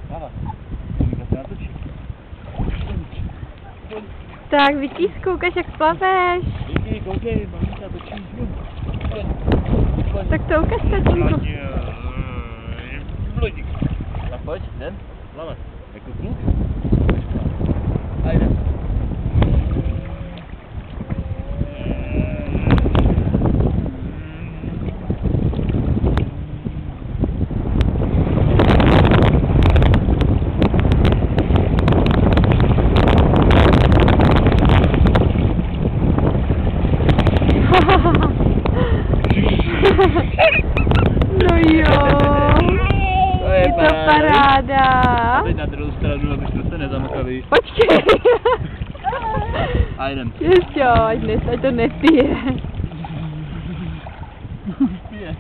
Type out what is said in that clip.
Hlava. Maminka se natočí. Tak, Vitísku, ukaž, jak plaveš. Díky, koukej, maminka točí. Tak to ukaž, tatínku. Lodík. Tak pojď, jdem. Plavat. Jako kluk. A jdem. No jo, je to paráda. A teď na druhou stranu, abyste se nezamkali. Počkej. A jdem. Ještě, ať to nepije. Pije.